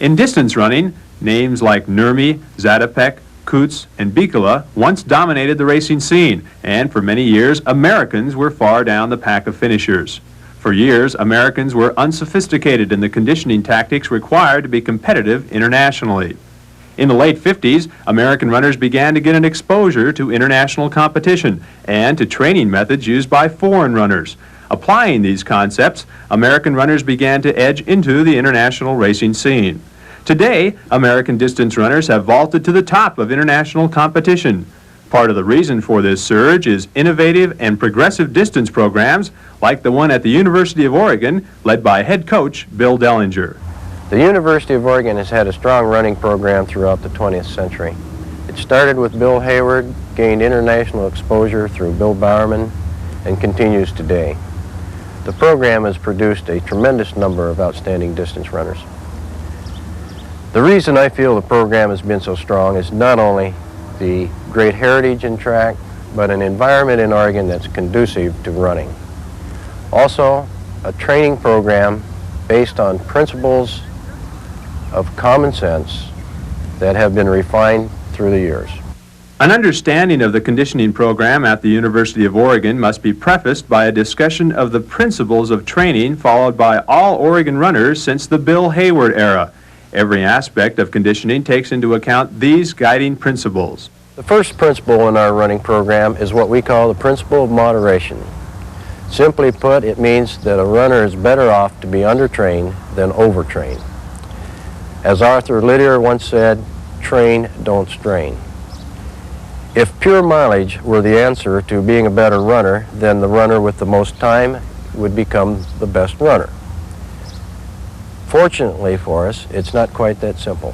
In distance running, names like Nurmi, Zatopek, Kutz, and Bikola once dominated the racing scene, and for many years, Americans were far down the pack of finishers. For years, Americans were unsophisticated in the conditioning tactics required to be competitive internationally. In the late 50s, American runners began to get an exposure to international competition and to training methods used by foreign runners. Applying these concepts, American runners began to edge into the international racing scene. Today, American distance runners have vaulted to the top of international competition. Part of the reason for this surge is innovative and progressive distance programs like the one at the University of Oregon, led by head coach Bill Dellinger. The University of Oregon has had a strong running program throughout the 20th century. It started with Bill Hayward, gained international exposure through Bill Bowerman, and continues today. The program has produced a tremendous number of outstanding distance runners. The reason I feel the program has been so strong is not only the great heritage in track, but an environment in Oregon that's conducive to running. Also, a training program based on principles of common sense that have been refined through the years. An understanding of the conditioning program at the University of Oregon must be prefaced by a discussion of the principles of training followed by all Oregon runners since the Bill Hayward era. Every aspect of conditioning takes into account these guiding principles. The first principle in our running program is what we call the principle of moderation. Simply put, it means that a runner is better off to be undertrained than overtrained. As Arthur Lydiard once said, train, don't strain. If pure mileage were the answer to being a better runner, then the runner with the most time would become the best runner. Fortunately for us, it's not quite that simple.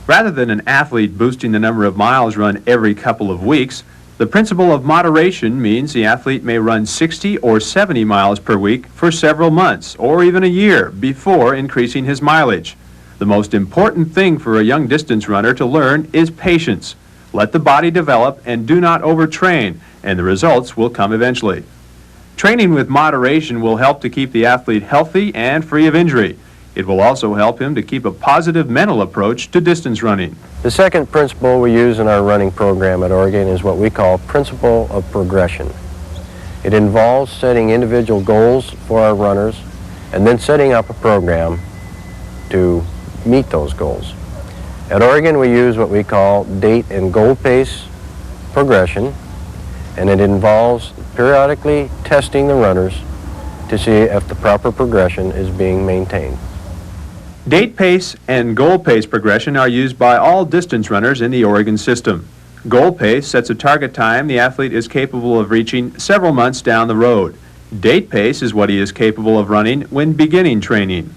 Rather than an athlete boosting the number of miles run every couple of weeks, the principle of moderation means the athlete may run 60 or 70 miles per week for several months or even a year before increasing his mileage. The most important thing for a young distance runner to learn is patience. Let the body develop and do not overtrain, and the results will come eventually. Training with moderation will help to keep the athlete healthy and free of injury. It will also help him to keep a positive mental approach to distance running. The second principle we use in our running program at Oregon is what we call principle of progression. It involves setting individual goals for our runners and then setting up a program to meet those goals. At Oregon, we use what we call date and goal pace progression, and it involves periodically testing the runners to see if the proper progression is being maintained. Date pace and goal pace progression are used by all distance runners in the Oregon system. Goal pace sets a target time the athlete is capable of reaching several months down the road. Date pace is what he is capable of running when beginning training.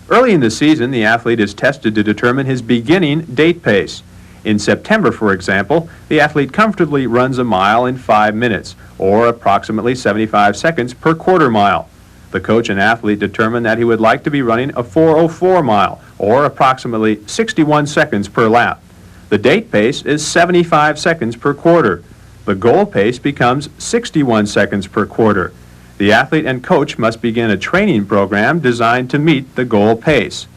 Early in the season, the athlete is tested to determine his beginning date pace. In September, for example, the athlete comfortably runs a mile in 5 minutes, or approximately 75 seconds per quarter mile. The coach and athlete determine that he would like to be running a 4:04 mile, or approximately 61 seconds per lap. The date pace is 75 seconds per quarter. The goal pace becomes 61 seconds per quarter. The athlete and coach must begin a training program designed to meet the goal pace.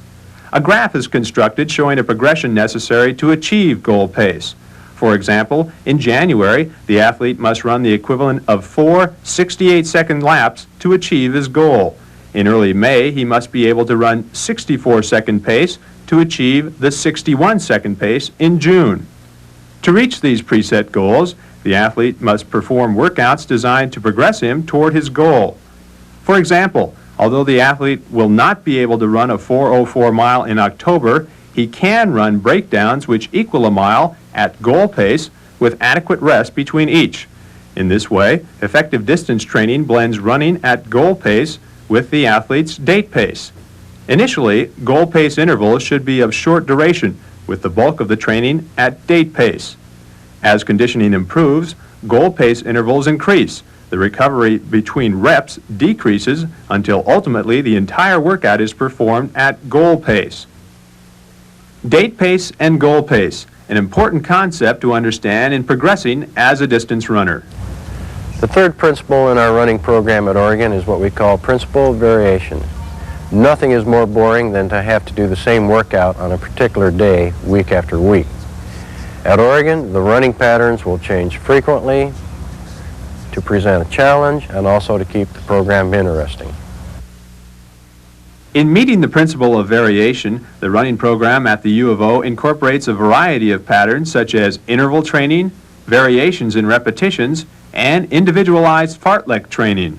A graph is constructed showing a progression necessary to achieve goal pace. For example, in January, the athlete must run the equivalent of 4 68-second laps to achieve his goal. In early May, he must be able to run 64-second pace to achieve the 61-second pace in June. To reach these preset goals, the athlete must perform workouts designed to progress him toward his goal. For example, although the athlete will not be able to run a 4:04 mile in October, he can run breakdowns which equal a mile at goal pace with adequate rest between each. In this way, effective distance training blends running at goal pace with the athlete's date pace. Initially, goal pace intervals should be of short duration, with the bulk of the training at date pace. As conditioning improves, goal pace intervals increase. The recovery between reps decreases until ultimately the entire workout is performed at goal pace. Date pace and goal pace, an important concept to understand in progressing as a distance runner. The third principle in our running program at Oregon is what we call principle of variation. Nothing is more boring than to have to do the same workout on a particular day, week after week. At Oregon, the running patterns will change frequently to present a challenge and also to keep the program interesting. In meeting the principle of variation, the running program at the U of O incorporates a variety of patterns such as interval training, variations in repetitions, and individualized fartlek training.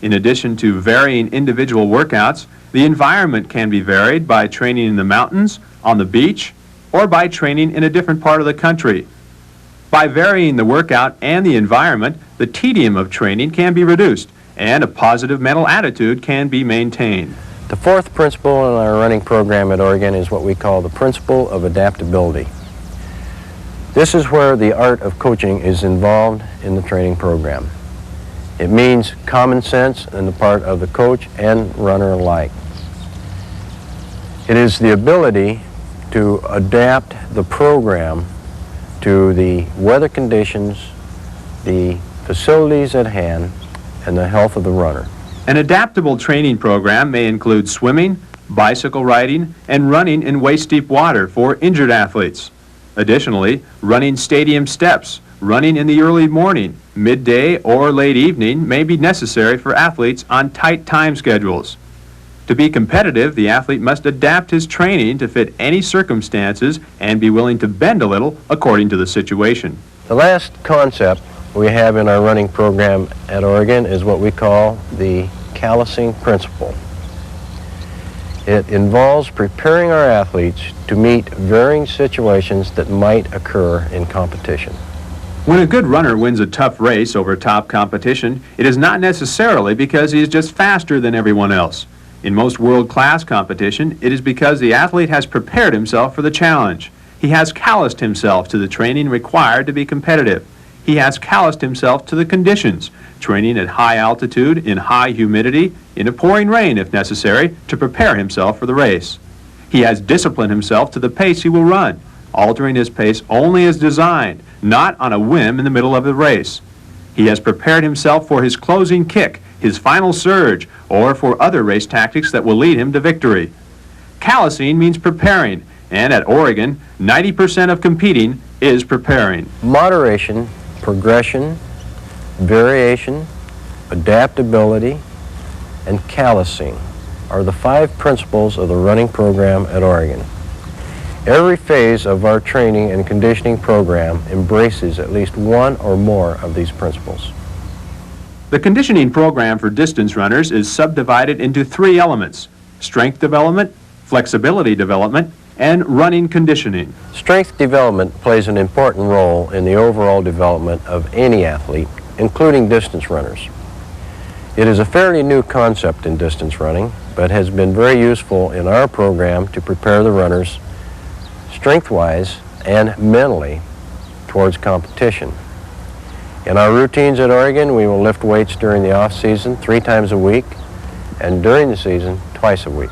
In addition to varying individual workouts, the environment can be varied by training in the mountains, on the beach, or by training in a different part of the country. By varying the workout and the environment, the tedium of training can be reduced, and a positive mental attitude can be maintained. The fourth principle in our running program at Oregon is what we call the principle of adaptability. This is where the art of coaching is involved in the training program. It means common sense on the part of the coach and runner alike. It is the ability to adapt the program to the weather conditions, the facilities at hand, and the health of the runner. An adaptable training program may include swimming, bicycle riding, and running in waist-deep water for injured athletes. Additionally, running stadium steps, running in the early morning, midday, or late evening may be necessary for athletes on tight time schedules. To be competitive, the athlete must adapt his training to fit any circumstances and be willing to bend a little according to the situation. The last concept we have in our running program at Oregon is what we call the callousing principle. It involves preparing our athletes to meet varying situations that might occur in competition. When a good runner wins a tough race over top competition, it is not necessarily because he is just faster than everyone else. In most world-class competition, it is because the athlete has prepared himself for the challenge. He has calloused himself to the training required to be competitive. He has calloused himself to the conditions, training at high altitude, in high humidity, in a pouring rain if necessary, to prepare himself for the race. He has disciplined himself to the pace he will run, altering his pace only as designed, not on a whim in the middle of the race. He has prepared himself for his closing kick, his final surge, or for other race tactics that will lead him to victory. Callousing means preparing, and at Oregon, 90% of competing is preparing. Moderation, progression, variation, adaptability, and callousing are the 5 principles of the running program at Oregon. Every phase of our training and conditioning program embraces at least one or more of these principles. The conditioning program for distance runners is subdivided into 3 elements: strength development, flexibility development, and running conditioning. Strength development plays an important role in the overall development of any athlete, including distance runners. It is a fairly new concept in distance running, but has been very useful in our program to prepare the runners strength-wise and mentally towards competition. In our routines at Oregon, we will lift weights during the off-season 3 times a week, and during the season, twice a week.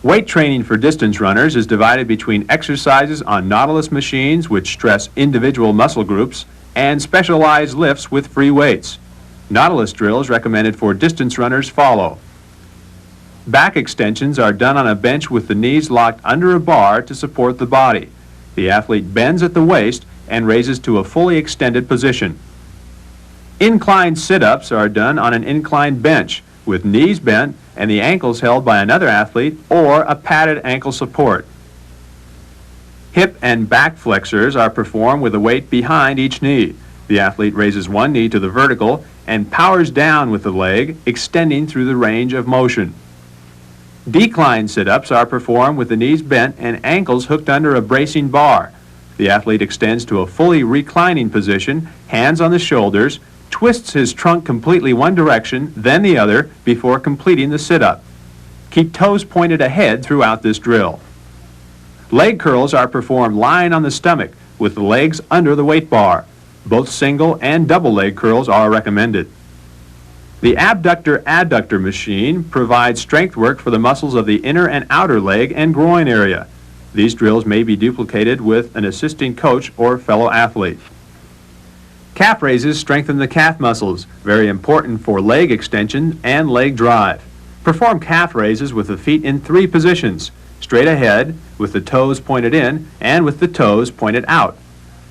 Weight training for distance runners is divided between exercises on Nautilus machines, which stress individual muscle groups, and specialized lifts with free weights. Nautilus drills recommended for distance runners follow. Back extensions are done on a bench with the knees locked under a bar to support the body. The athlete bends at the waist and raises to a fully extended position. Inclined sit-ups are done on an inclined bench with knees bent and the ankles held by another athlete or a padded ankle support. Hip and back flexors are performed with a weight behind each knee. The athlete raises one knee to the vertical and powers down with the leg, extending through the range of motion. Decline sit-ups are performed with the knees bent and ankles hooked under a bracing bar. The athlete extends to a fully reclining position, hands on the shoulders, twists his trunk completely one direction, then the other, before completing the sit-up. Keep toes pointed ahead throughout this drill. Leg curls are performed lying on the stomach with the legs under the weight bar. Both single and double leg curls are recommended. The abductor-adductor machine provides strength work for the muscles of the inner and outer leg and groin area. These drills may be duplicated with an assisting coach or fellow athlete. Calf raises strengthen the calf muscles, very important for leg extension and leg drive. Perform calf raises with the feet in 3 positions: straight ahead, with the toes pointed in, and with the toes pointed out.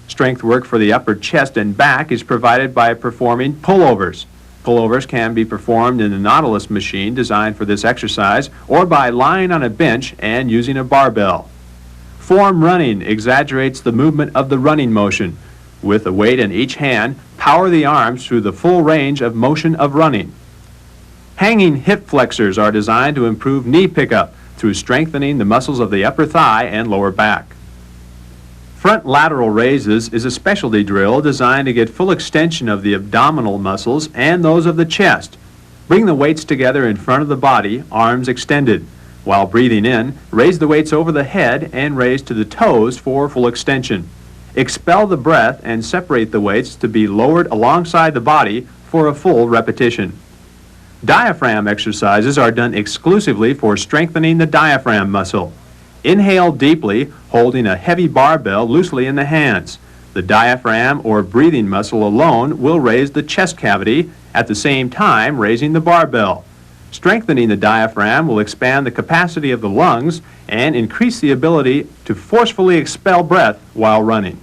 Strength work for the upper chest and back is provided by performing pullovers. Pullovers can be performed in the Nautilus machine designed for this exercise, or by lying on a bench and using a barbell. Form running exaggerates the movement of the running motion. With a weight in each hand, power the arms through the full range of motion of running. Hanging hip flexors are designed to improve knee pickup through strengthening the muscles of the upper thigh and lower back. Front lateral raises is a specialty drill designed to get full extension of the abdominal muscles and those of the chest. Bring the weights together in front of the body, arms extended. While breathing in, raise the weights over the head and raise to the toes for full extension. Expel the breath and separate the weights to be lowered alongside the body for a full repetition. Diaphragm exercises are done exclusively for strengthening the diaphragm muscle. Inhale deeply, holding a heavy barbell loosely in the hands. The diaphragm or breathing muscle alone will raise the chest cavity, at the same time raising the barbell. Strengthening the diaphragm will expand the capacity of the lungs and increase the ability to forcefully expel breath while running.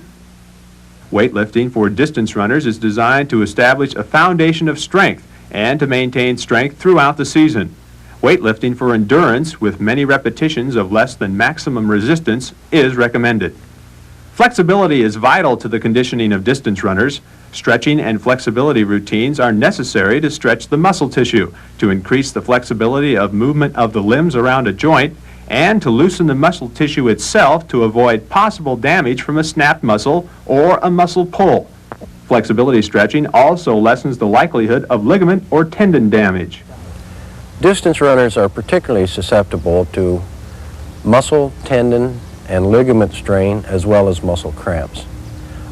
Weightlifting for distance runners is designed to establish a foundation of strength and to maintain strength throughout the season. Weightlifting for endurance with many repetitions of less than maximum resistance is recommended. Flexibility is vital to the conditioning of distance runners. Stretching and flexibility routines are necessary to stretch the muscle tissue, to increase the flexibility of movement of the limbs around a joint, and to loosen the muscle tissue itself to avoid possible damage from a snapped muscle or a muscle pull. Flexibility stretching also lessens the likelihood of ligament or tendon damage. Distance runners are particularly susceptible to muscle, tendon, and ligament strain, as well as muscle cramps.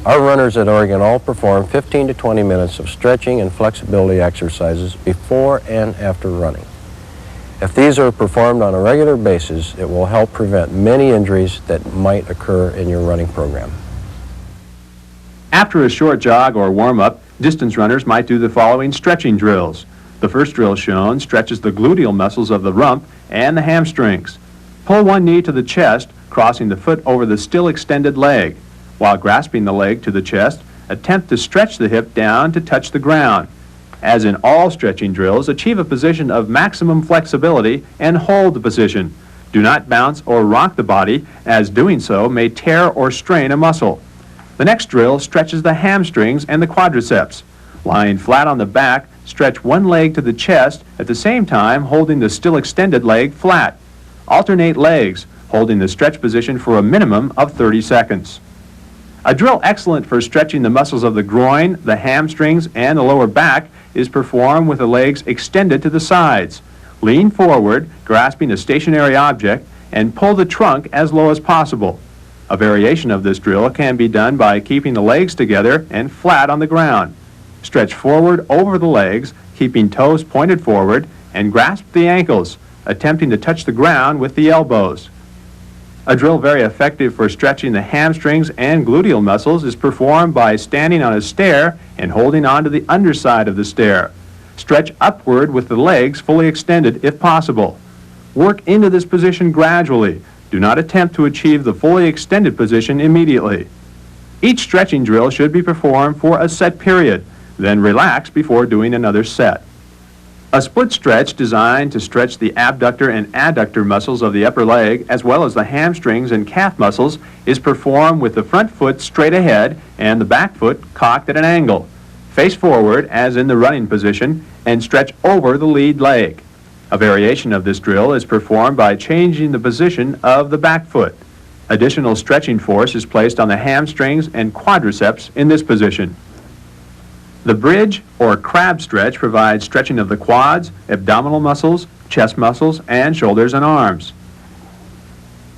Our runners at Oregon all perform 15 to 20 minutes of stretching and flexibility exercises before and after running. If these are performed on a regular basis, it will help prevent many injuries that might occur in your running program. After a short jog or warm-up, distance runners might do the following stretching drills. The first drill shown stretches the gluteal muscles of the rump and the hamstrings. Pull one knee to the chest, crossing the foot over the still extended leg. While grasping the leg to the chest, attempt to stretch the hip down to touch the ground. As in all stretching drills, achieve a position of maximum flexibility and hold the position. Do not bounce or rock the body, as doing so may tear or strain a muscle. The next drill stretches the hamstrings and the quadriceps. Lying flat on the back, stretch one leg to the chest, at the same time holding the still extended leg flat. Alternate legs, holding the stretch position for a minimum of 30 seconds. A drill excellent for stretching the muscles of the groin, the hamstrings, and the lower back is performed with the legs extended to the sides. Lean forward, grasping a stationary object, and pull the trunk as low as possible. A variation of this drill can be done by keeping the legs together and flat on the ground. Stretch forward over the legs, keeping toes pointed forward, and grasp the ankles, attempting to touch the ground with the elbows. A drill very effective for stretching the hamstrings and gluteal muscles is performed by standing on a stair and holding onto the underside of the stair. Stretch upward with the legs fully extended if possible. Work into this position gradually. Do not attempt to achieve the fully extended position immediately. Each stretching drill should be performed for a set period, then relax before doing another set. A split stretch designed to stretch the abductor and adductor muscles of the upper leg as well as the hamstrings and calf muscles is performed with the front foot straight ahead and the back foot cocked at an angle. Face forward as in the running position and stretch over the lead leg. A variation of this drill is performed by changing the position of the back foot. Additional stretching force is placed on the hamstrings and quadriceps in this position. The bridge or crab stretch provides stretching of the quads, abdominal muscles, chest muscles, and shoulders and arms.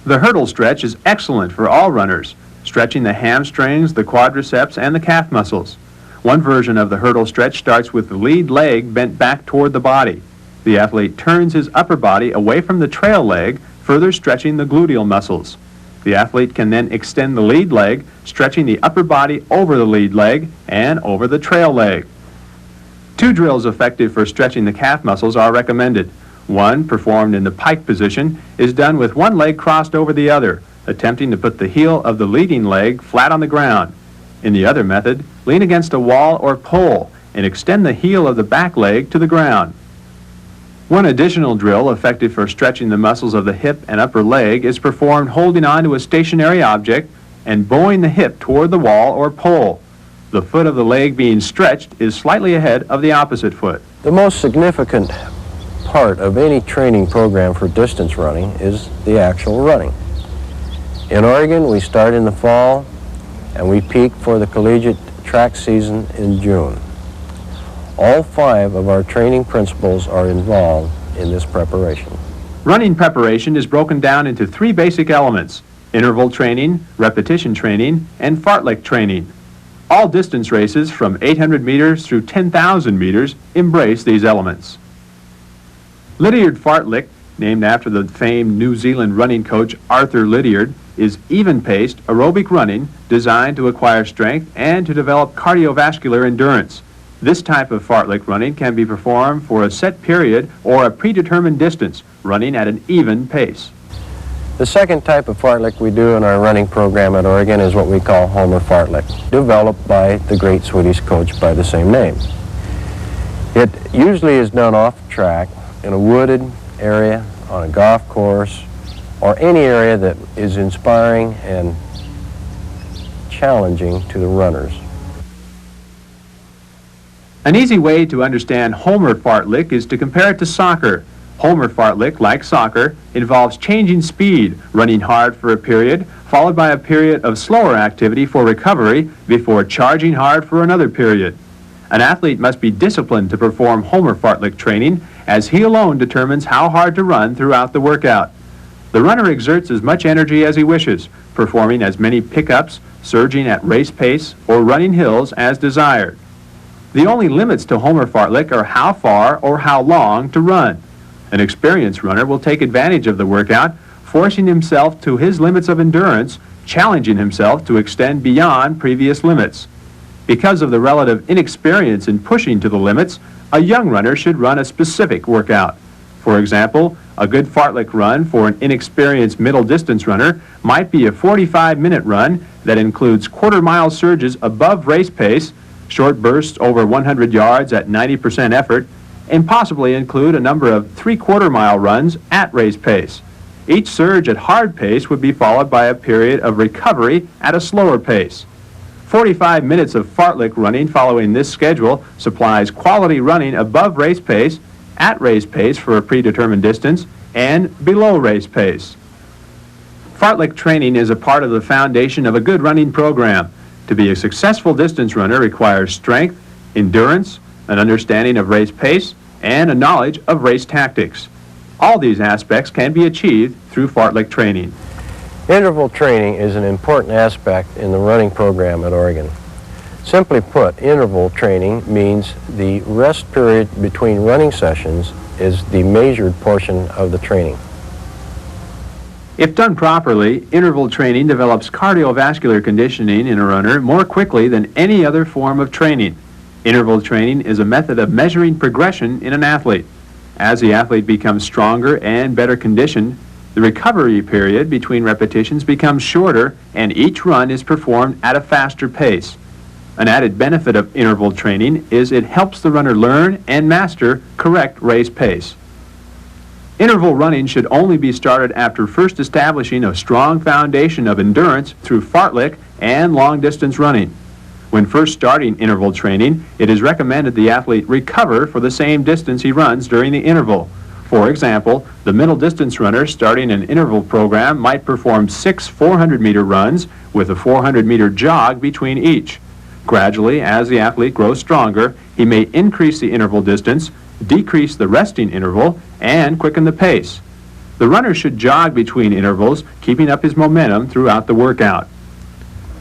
The hurdle stretch is excellent for all runners, stretching the hamstrings, the quadriceps, and the calf muscles. One version of the hurdle stretch starts with the lead leg bent back toward the body. The athlete turns his upper body away from the trail leg, further stretching the gluteal muscles. The athlete can then extend the lead leg, stretching the upper body over the lead leg and over the trail leg. Two drills effective for stretching the calf muscles are recommended. One, performed in the pike position, is done with one leg crossed over the other, attempting to put the heel of the leading leg flat on the ground. In the other method, lean against a wall or pole and extend the heel of the back leg to the ground. One additional drill effective for stretching the muscles of the hip and upper leg is performed holding on to a stationary object and bowing the hip toward the wall or pole. The foot of the leg being stretched is slightly ahead of the opposite foot. The most significant part of any training program for distance running is the actual running. In Oregon, we start in the fall and we peak for the collegiate track season in June. All 5 of our training principles are involved in this preparation. Running preparation is broken down into 3 basic elements: interval training, repetition training, and fartlek training. All distance races from 800 meters through 10,000 meters embrace these elements. Lydiard fartlek, named after the famed New Zealand running coach Arthur Lydiard, is even-paced aerobic running designed to acquire strength and to develop cardiovascular endurance. This type of fartlek running can be performed for a set period or a predetermined distance, running at an even pace. The second type of fartlek we do in our running program at Oregon is what we call Homer fartlek, developed by the great Swedish coach by the same name. It usually is done off track in a wooded area, on a golf course, or any area that is inspiring and challenging to the runners. An easy way to understand Homer fartlek is to compare it to soccer. Homer fartlek, like soccer, involves changing speed, running hard for a period, followed by a period of slower activity for recovery before charging hard for another period. An athlete must be disciplined to perform Homer fartlek training, as he alone determines how hard to run throughout the workout. The runner exerts as much energy as he wishes, performing as many pickups, surging at race pace, or running hills as desired. The only limits to Homer fartlek are how far or how long to run. An experienced runner will take advantage of the workout, forcing himself to his limits of endurance, challenging himself to extend beyond previous limits. Because of the relative inexperience in pushing to the limits, a young runner should run a specific workout. For example, a good fartlek run for an inexperienced middle distance runner might be a 45-minute run that includes quarter-mile surges above race pace, short bursts over 100 yards at 90% effort, and possibly include a number of 3/4-mile runs at race pace. Each surge at hard pace would be followed by a period of recovery at a slower pace. 45 minutes of fartlek running following this schedule supplies quality running above race pace, at race pace for a predetermined distance, and below race pace. Fartlek training is a part of the foundation of a good running program. To be a successful distance runner requires strength, endurance, an understanding of race pace, and a knowledge of race tactics. All these aspects can be achieved through fartlek training. Interval training is an important aspect in the running program at Oregon. Simply put, interval training means the rest period between running sessions is the measured portion of the training. If done properly, interval training develops cardiovascular conditioning in a runner more quickly than any other form of training. Interval training is a method of measuring progression in an athlete. As the athlete becomes stronger and better conditioned, the recovery period between repetitions becomes shorter and each run is performed at a faster pace. An added benefit of interval training is it helps the runner learn and master correct race pace. Interval running should only be started after first establishing a strong foundation of endurance through fartlek and long-distance running. When first starting interval training, it is recommended the athlete recover for the same distance he runs during the interval. For example, the middle distance runner starting an interval program might perform 6 400-meter runs with a 400-meter jog between each. Gradually, as the athlete grows stronger, he may increase the interval distance, decrease the resting interval, and quicken the pace. The runner should jog between intervals, keeping up his momentum throughout the workout.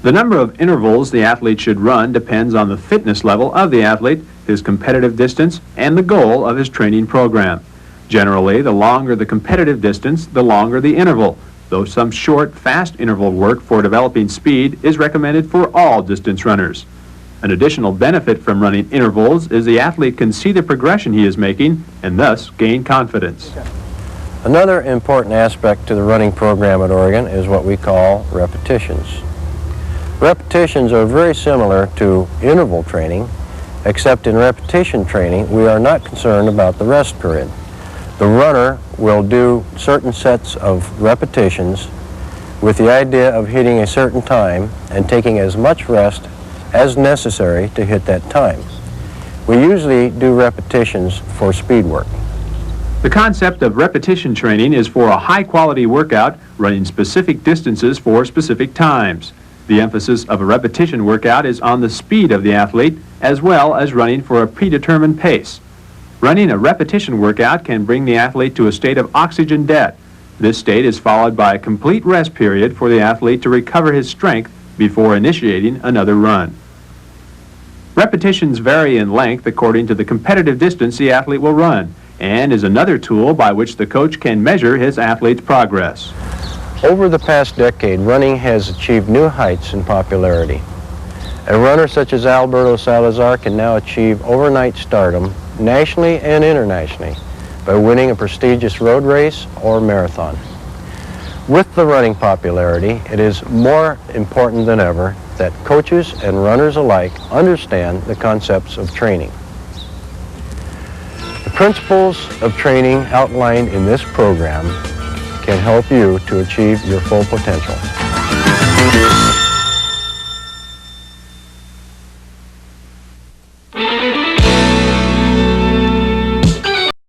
The number of intervals the athlete should run depends on the fitness level of the athlete, his competitive distance, and the goal of his training program. Generally, the longer the competitive distance, the longer the interval, though some short, fast interval work for developing speed is recommended for all distance runners. An additional benefit from running intervals is the athlete can see the progression he is making and thus gain confidence. Another important aspect to the running program at Oregon is what we call repetitions. Repetitions are very similar to interval training, except in repetition training we are not concerned about the rest period. The runner will do certain sets of repetitions with the idea of hitting a certain time and taking as much rest as necessary to hit that time. We usually do repetitions for speed work. The concept of repetition training is for a high-quality workout running specific distances for specific times. The emphasis of a repetition workout is on the speed of the athlete as well as running for a predetermined pace. Running a repetition workout can bring the athlete to a state of oxygen debt. This state is followed by a complete rest period for the athlete to recover his strength before initiating another run. Repetitions vary in length according to the competitive distance the athlete will run, and is another tool by which the coach can measure his athlete's progress. Over the past decade, running has achieved new heights in popularity. A runner such as Alberto Salazar can now achieve overnight stardom nationally and internationally by winning a prestigious road race or marathon. With the running popularity, it is more important than ever that coaches and runners alike understand the concepts of training. The principles of training outlined in this program can help you to achieve your full potential.